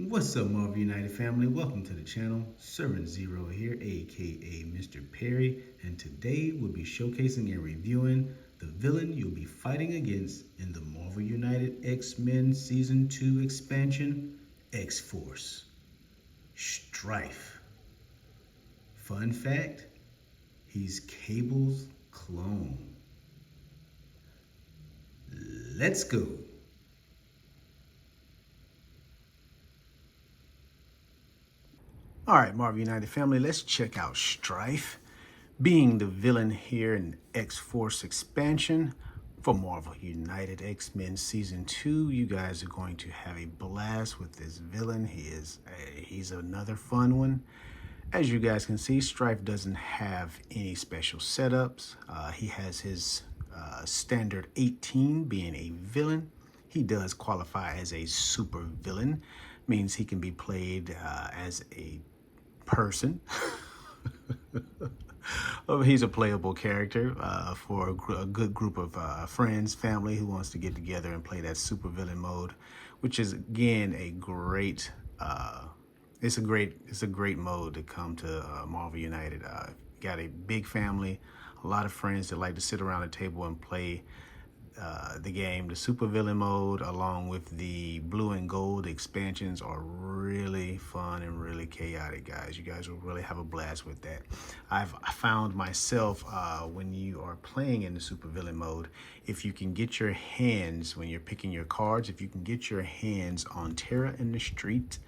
What's up, Marvel United family? Welcome to the channel. Servant Zero here, aka Mr. Perry, and today we'll be showcasing and reviewing the villain you'll be fighting against in the Marvel United X-Men Season 2 expansion, X-Force, Strife. Fun fact, he's Cable's clone. Let's go. All right, Marvel United family, let's check out Strife. Being the villain here in X-Force expansion for Marvel United X-Men Season 2, you guys are going to have a blast with this villain. He's another fun one. As you guys can see, Strife doesn't have any special setups. He has his standard 18 being a villain. He does qualify as a super villain, means he can be played as a person. He's a playable character for a good group of friends, family who wants to get together and play that super villain mode, which is again a great. It's a great mode to come to Marvel United. Got a big family, a lot of friends that like to sit around a table and play the game. The super villain mode along with the blue and gold expansions are really fun and really chaotic, guys. You guys will really have a blast with that. I found myself when you are playing in the super villain mode, if you can get your hands, when you're picking your cards, if you can get your hands on Terror in the Street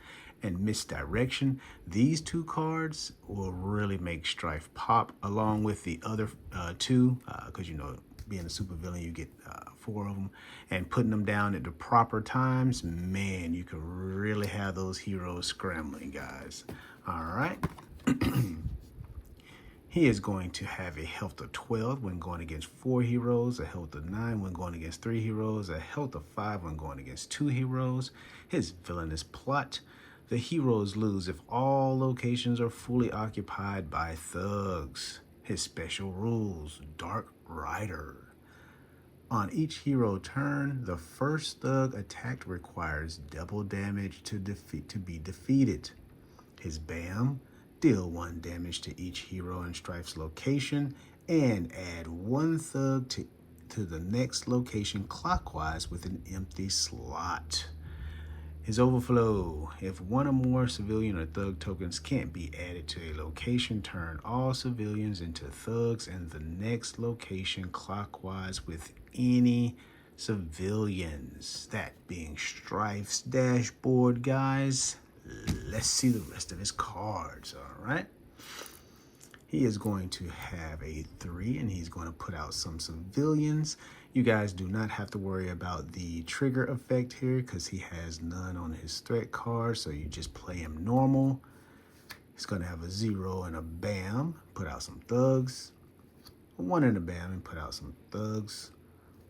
and Misdirection, these two cards will really make Strife pop, along with the other two, because you know, being a super villain, you get 4 of them, and putting them down at the proper times, man, you can really have those heroes scrambling, guys. All right. He is going to have a health of 12 when going against 4 heroes, a health of 9 when going against 3 heroes, a health of 5 when going against 2 heroes. His villainous plot: the heroes lose if all locations are fully occupied by thugs. His special rules: Dark Rider. On each hero turn, the first thug attacked requires double damage to be defeated. His BAM: deal 1 damage to each hero in Strife's location and add 1 thug to the next location clockwise with an empty slot. His overflow: if 1 or more civilian or thug tokens can't be added to a location, turn all civilians into thugs in the next location clockwise with any civilians. That being Strife's dashboard, guys. Let's see the rest of his cards, all right? He is going to have a 3, and he's going to put out some civilians. You guys do not have to worry about the trigger effect here because he has none on his threat card, so you just play him normal. He's going to have a 0 and a BAM, put out some thugs. A 1 and a BAM and put out some thugs.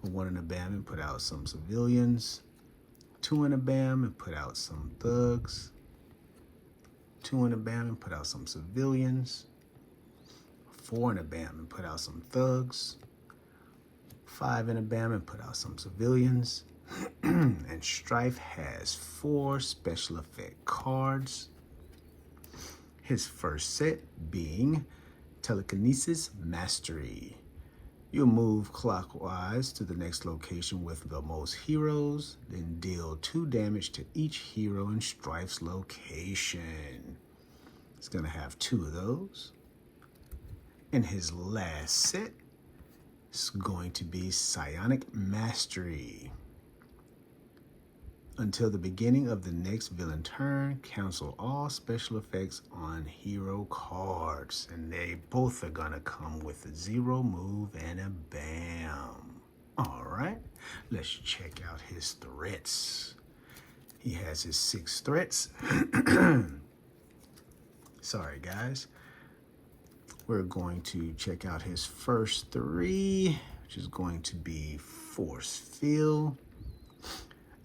A 1 and a BAM and put out some civilians. 2 and a BAM and put out some thugs. 2 and a BAM and put out some civilians. 4 and a BAM and put out some thugs. 5 and a BAM and put out some civilians. And Strife has 4 special effect cards. His first set being Telekinesis Mastery. You'll move clockwise to the next location with the most heroes, then deal 2 damage to each hero in Strife's location. He's going to have 2 of those. And his last set is going to be Psionic Mastery. Until the beginning of the next villain turn, cancel all special effects on hero cards. And they both are going to come with a 0 move and a BAM. All right, let's check out his threats. He has his 6 threats. Sorry, guys. We're going to check out his first 3, which is going to be Force Field.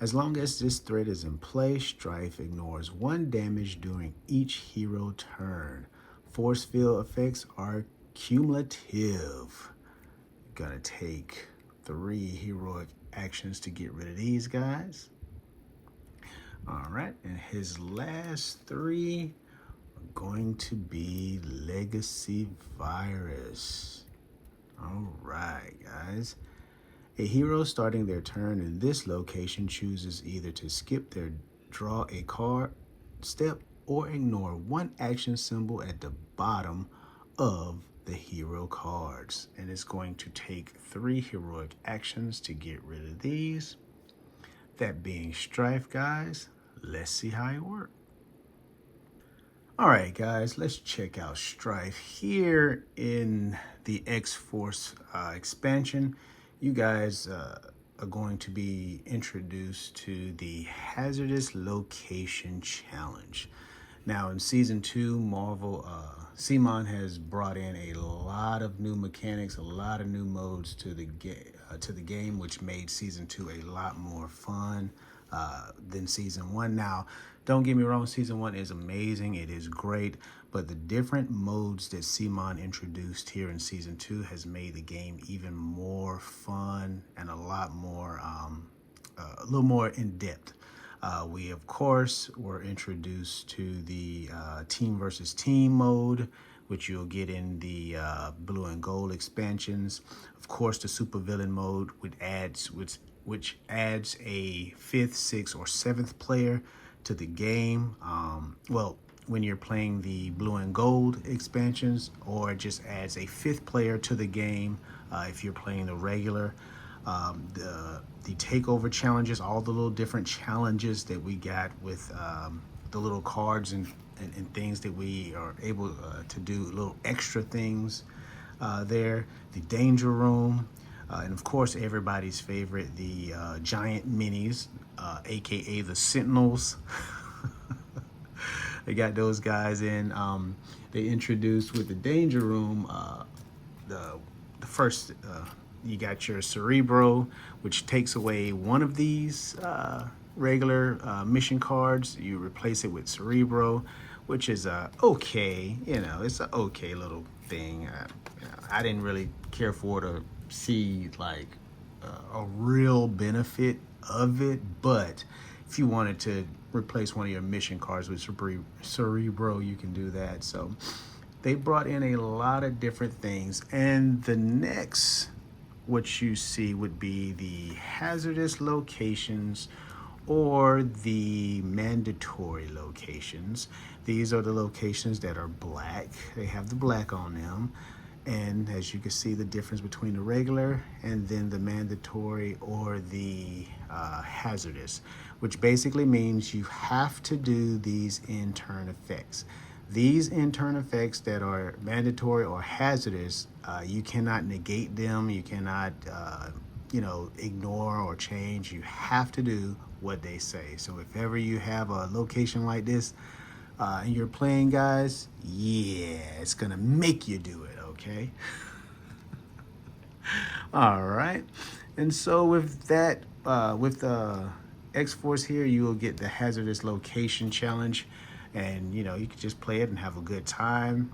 As long as this threat is in play, Strife ignores 1 damage during each hero turn. Force Field effects are cumulative. Gonna take 3 heroic actions to get rid of these guys. All right, and his last three are going to be Legacy Virus. All right, guys. A hero starting their turn in this location chooses either to skip their draw a card step or ignore one action symbol at the bottom of the hero cards. And it's going to take 3 heroic actions to get rid of these. That being Strife, guys. Let's see how it works. All right, guys, let's check out Strife here in the X-Force expansion. You guys are going to be introduced to the Hazardous Location Challenge. Now, in Season 2, Marvel, CMON has brought in a lot of new mechanics, a lot of new modes to the game, which made Season 2 a lot more fun than Season 1. Now, don't get me wrong, Season 1 is amazing. It is great. But the different modes that CMON introduced here in Season 2 has made the game even more fun and a lot more, a little more in-depth. We, of course, were introduced to the team versus team mode, which you'll get in the blue and gold expansions. Of course, the supervillain mode, which adds a 5th, 6th, or 7th player to the game. Well, when you're playing the blue and gold expansions, or it just adds a 5th player to the game if you're playing the regular. The takeover challenges, all the little different challenges that we got with the little cards and things that we are able to do, little extra things there. The danger room, and of course everybody's favorite, the giant minis, aka the Sentinels. They got those guys in. They introduced with the danger room the first. You got your Cerebro, which takes away one of these regular mission cards. You replace it with Cerebro, which is okay. It's an okay little thing. I didn't really care for to see like a real benefit of it, but if you wanted to replace one of your mission cards with Cerebro, you can do that. So they brought in a lot of different things, and the next what you see would be the hazardous locations or the mandatory locations. These are the locations that are black. They have the black on them. And as you can see, the difference between the regular and then the mandatory or the hazardous, which basically means you have to do these in-turn effects. These in-turn effects that are mandatory or hazardous, you cannot negate them. You cannot, ignore or change. You have to do what they say. So if ever you have a location like this and you're playing, guys, yeah, it's gonna make you do it, okay? All right. And so with that, with X-Force here, you will get the hazardous location challenge. And, you can just play it and have a good time.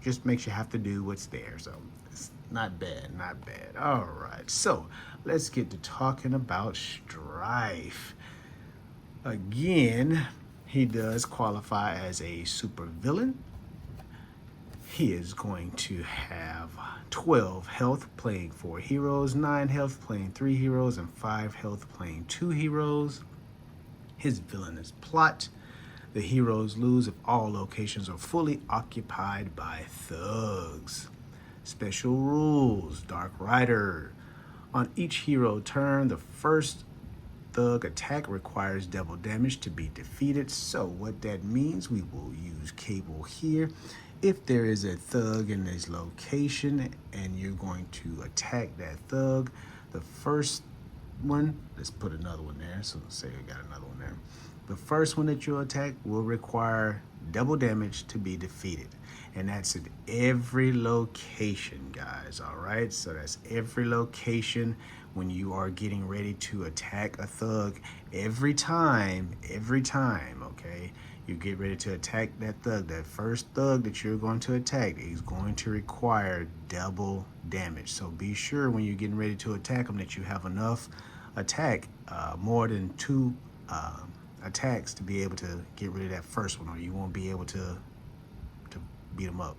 Just makes you have to do what's there. So it's not bad, not bad. All right, so let's get to talking about Strife. Again, he does qualify as a supervillain. He is going to have 12 health playing 4 heroes, 9 health playing 3 heroes, and 5 health playing 2 heroes. His villainous plot: the heroes lose if all locations are fully occupied by thugs. Special rules: Dark Rider. On each hero turn, the first thug attack requires double damage to be defeated. So what that means, we will use Cable here. If there is a thug in this location and you're going to attack that thug, the first one, let's put another one there. So let's say we got another one there. The first one that you attack will require double damage to be defeated. And that's at every location, guys, all right? So that's every location when you are getting ready to attack a thug. Every time, okay? You get ready to attack that thug. That first thug that you're going to attack is going to require double damage. So be sure when you're getting ready to attack them that you have enough attack, more than 2 attacks to be able to get rid of that first one, or you won't be able to beat them up.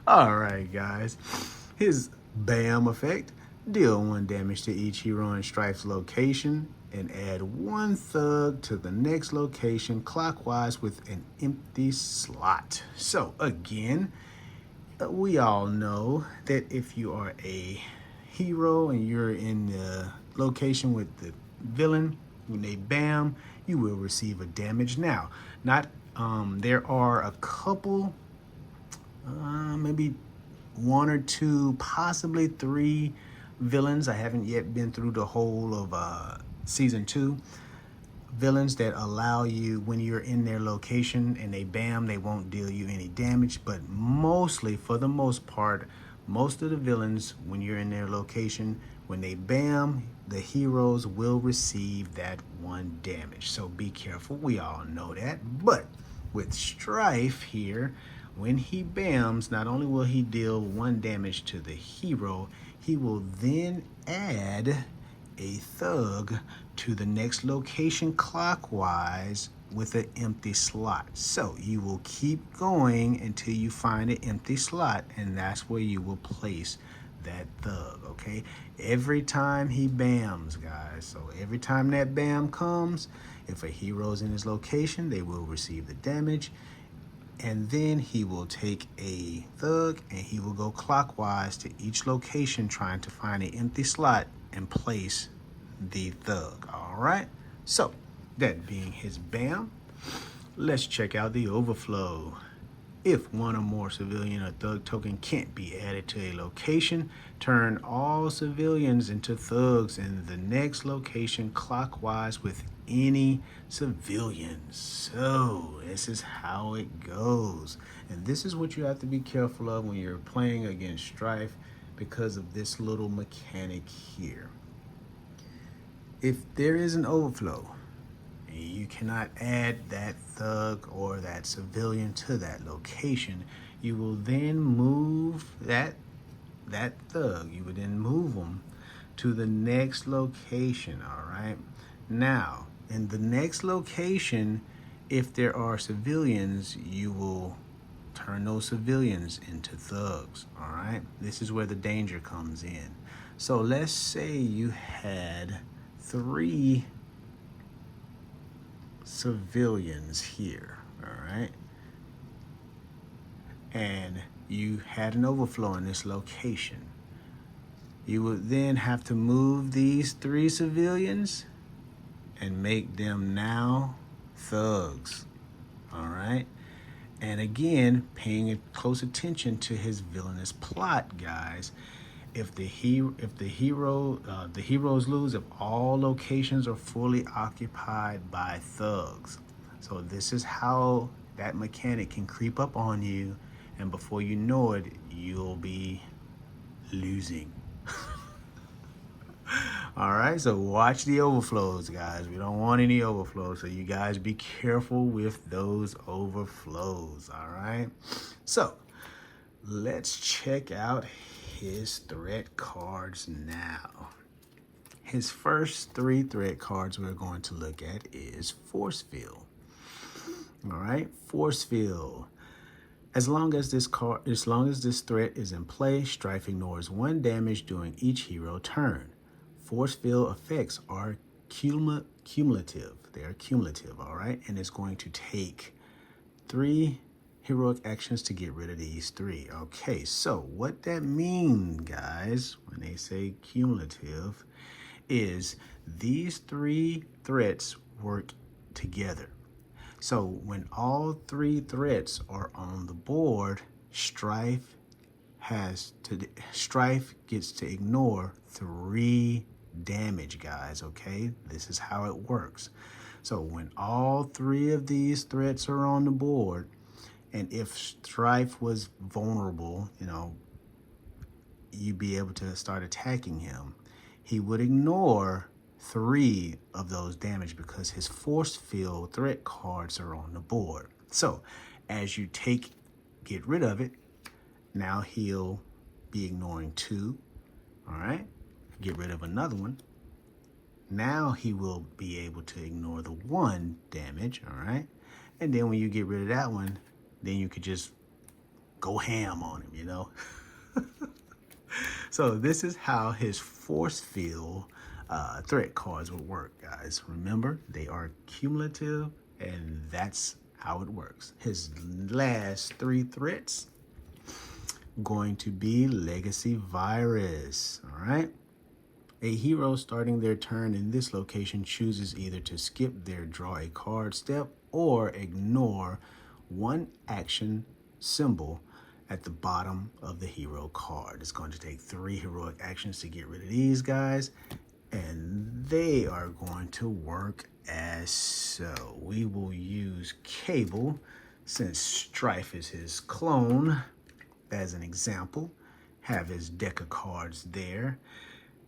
All right, guys. His BAM effect: deal 1 damage to each hero in Strife's location and add 1 thug to the next location clockwise with an empty slot. So again, we all know that if you are a hero and you're in the location with the villain, when they BAM, you will receive a damage. Now, not there are a couple, maybe 1 or 2, possibly 3 villains. I haven't yet been through the whole of season 2. Villains that allow you, when you're in their location and they BAM, they won't deal you any damage. But mostly, for the most part, most of the villains, when you're in their location, when they BAM, the heroes will receive that 1 damage. So be careful. We all know that. But with Strife here, when he BAMs, not only will he deal 1 damage to the hero, he will then add a thug to the next location clockwise with an empty slot. So you will keep going until you find an empty slot, and that's where you will place that thug, okay? Every time he BAMs, guys. So every time that BAM comes, if a hero's in his location, they will receive the damage. And then he will take a thug and he will go clockwise to each location trying to find an empty slot and place the thug. All right, so that being his BAM, let's check out the overflow. If 1 or more civilian or thug token can't be added to a location, turn all civilians into thugs in the next location clockwise with any civilians. So this is how it goes. And this is what you have to be careful of when you're playing against Strife, because of this little mechanic here. If there is an overflow, you cannot add that thug or that civilian to that location, you will then move that thug, you would then move them to the next location. All right, now in the next location, if there are civilians, you will turn those civilians into thugs. All right, this is where the danger comes in. So let's say you had 3 civilians here, all right, and you had an overflow in this location. You would then have to move these 3 civilians and make them now thugs. All right, and again, paying close attention to his villainous plot, guys. If the heroes lose if all locations are fully occupied by thugs. So this is how that mechanic can creep up on you, and before you know it, you'll be losing. All right, so watch the overflows, guys. We don't want any overflows, so you guys be careful with those overflows. All right, so let's check out his threat cards now. His first 3 threat cards we're going to look at is Force Field. All right, Force Field. As long as this threat is in play, Strife ignores 1 damage during each hero turn. Force Field effects are cumulative. They are cumulative, all right, and it's going to take 3 heroic actions to get rid of these 3. Okay, so what that means, guys, when they say cumulative, is these 3 threats work together. So when all 3 threats are on the board, Strife gets to ignore 3 damage, guys. Okay, this is how it works. So when all 3 of these threats are on the board, and if Strife was vulnerable, you'd be able to start attacking him, he would ignore 3 of those damage because his Force Field threat cards are on the board. So as you get rid of it, now he'll be ignoring 2. All right, get rid of another one. Now he will be able to ignore the 1 damage, all right? And then when you get rid of that one, then you could just go ham on him, you know? So this is how his force field threat cards would work, guys. Remember, they are cumulative, and that's how it works. His last 3 threats going to be Legacy Virus, all right? A hero starting their turn in this location chooses either to skip their draw a card step or ignore 1 action symbol at the bottom of the hero card. It's going to take 3 heroic actions to get rid of these guys, and they are going to work as so. We will use Cable, since Strife is his clone, as an example. Have his deck of cards there.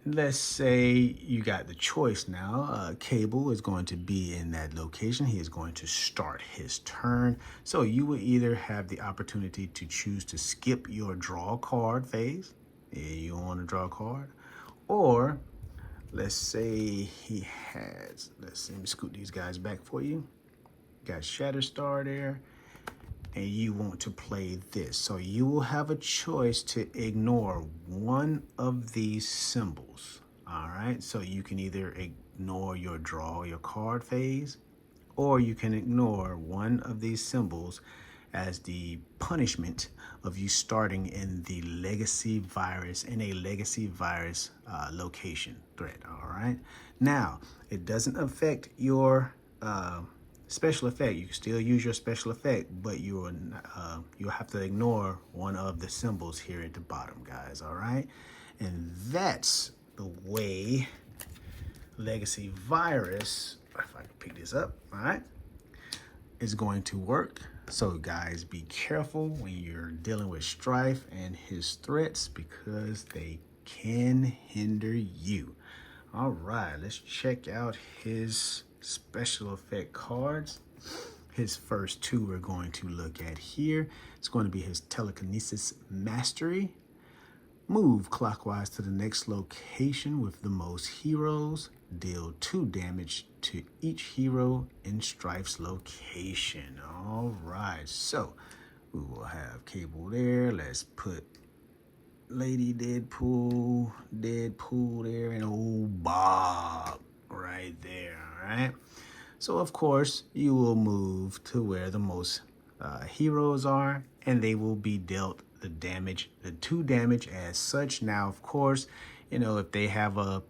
Let's say you got the choice now. Cable is going to be in that location. He is going to start his turn. So you will either have the opportunity to choose to skip your draw card phase. You don't want to draw a card. Or let's say he has, let me scoot these guys back for you. Got Shatterstar there. And you want to play this. So you will have a choice to ignore 1 of these symbols. All right, so you can either ignore your draw your card phase, or you can ignore 1 of these symbols as the punishment of you starting in the Legacy Virus, in a Legacy Virus location threat. All right, now it doesn't affect your special effect. You can still use your special effect, but you'll have to ignore 1 of the symbols here at the bottom, guys. All right, and that's the way Legacy Virus, if I can pick this up, all right, is going to work. So guys, be careful when you're dealing with Strife and his threats, because they can hinder you. All right, let's check out his special effect cards. His first 2 we're going to look at here. It's going to be his Telekinesis Mastery. Move clockwise to the next location with the most heroes. Deal 2 damage to each hero in Strife's location. All right, so we will have Cable there. Let's put Lady Deadpool there, and old Bob right there. All right, so of course you will move to where the most heroes are, and they will be dealt the damage, the 2 damage as such. Now of course, you know, if they have a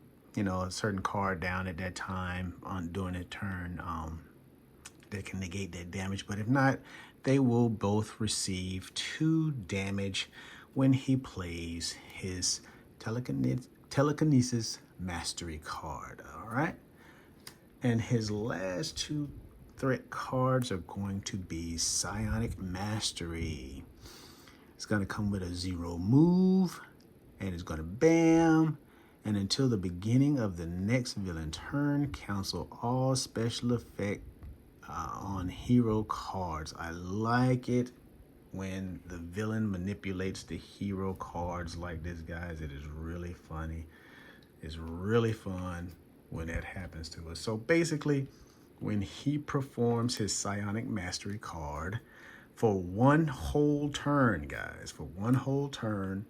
certain card down at that time during a turn, they can negate that damage. But if not, they will both receive 2 damage when he plays his Telekinesis Mastery card. All right, and his last 2 threat cards are going to be Psionic Mastery. It's going to come with a 0 move, and it's going to bam, and until the beginning of the next villain turn, cancel all special effect on hero cards. I like it when the villain manipulates the hero cards like this, guys. It is really funny. It's really fun when that happens to us. So basically, when he performs his Psionic Mastery card, for 1 whole turn, guys, for 1 whole turn,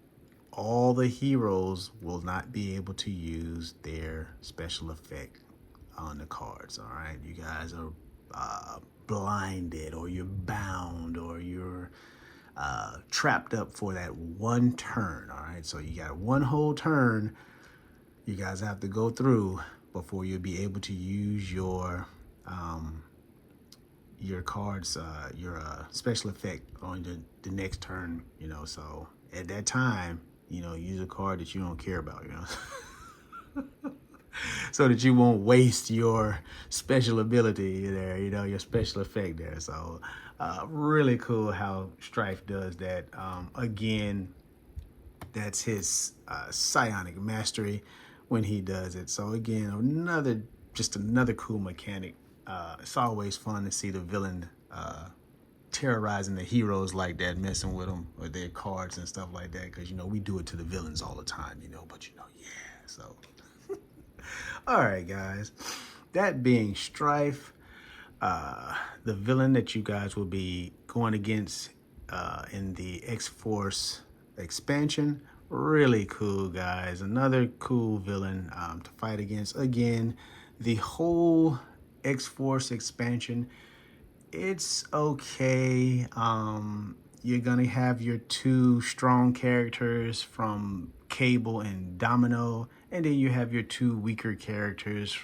all the heroes will not be able to use their special effect on the cards. All right, you guys are blinded, or you're bound, or you're trapped up for that 1 turn. All right, so you got 1 whole turn you guys have to go through before you'll be able to use your cards, your special effect on the next turn. You know, so at that time, you know, use a card that you don't care about, you know. So that you won't waste your special ability there, you know, your special effect there. So really cool how Strife does that. Again, that's his Psionic Mastery when he does it. So again, just another cool mechanic. It's always fun to see the villain terrorizing the heroes like that, messing with them with their cards and stuff like that, because, you know, we do it to the villains all the time, you know, but, you know, yeah, so All right, guys. That being Strife, the villain that you guys will be going against in the X-Force expansion. Really cool, guys. Another cool villain to fight against. Again, the whole X-Force expansion, it's okay. You're gonna have your two strong characters from Cable and Domino, and then you have your two weaker characters,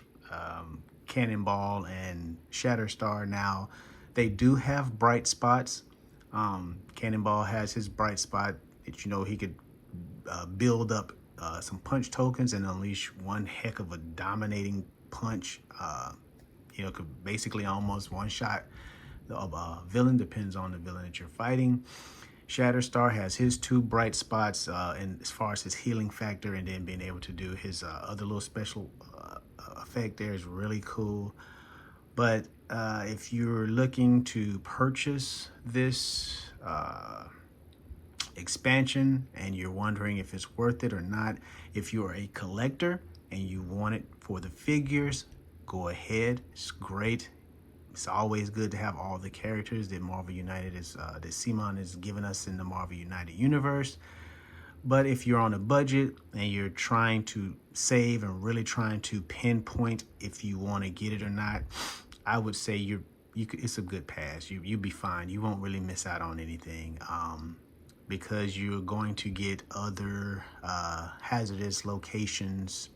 Cannonball and Shatterstar. Now, they do have bright spots. Cannonball has his bright spot that he could build up some punch tokens and unleash one heck of a dominating punch. Could basically almost one shot of a villain, depends on the villain that you're fighting. Shatterstar has his two bright spots and as far as his healing factor, and then being able to do his other little special effect there is really cool. But if you're looking to purchase this expansion and you're wondering if it's worth it or not, if you're a collector and you want it for the figures, go ahead. It's great. It's always good to have all the characters that Marvel United that Simon is giving us in the Marvel United universe. But if you're on a budget and you're trying to save and really trying to pinpoint if you want to get it or not, I would say it's a good pass. You'll be fine. You won't really miss out on anything because you're going to get other hazardous locations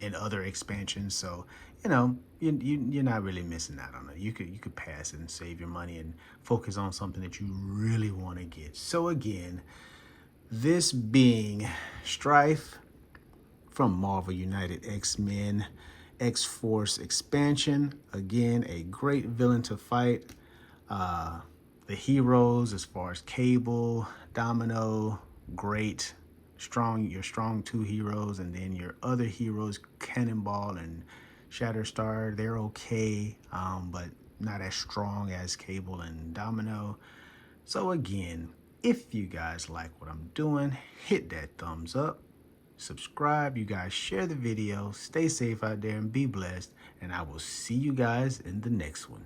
in other expansions. So you're not really missing out on it. You could pass it and save your money and focus on something that you really want to get. So again, this being Strife from Marvel United X-Men X-Force expansion. Again, a great villain to fight. The heroes, as far as Cable, Domino, great. Your strong two heroes, and then your other heroes, Cannonball and Shatterstar, they're okay, but not as strong as Cable and Domino. So again, if you guys like what I'm doing, hit that thumbs up, subscribe, you guys share the video, stay safe out there and be blessed, and I will see you guys in the next one.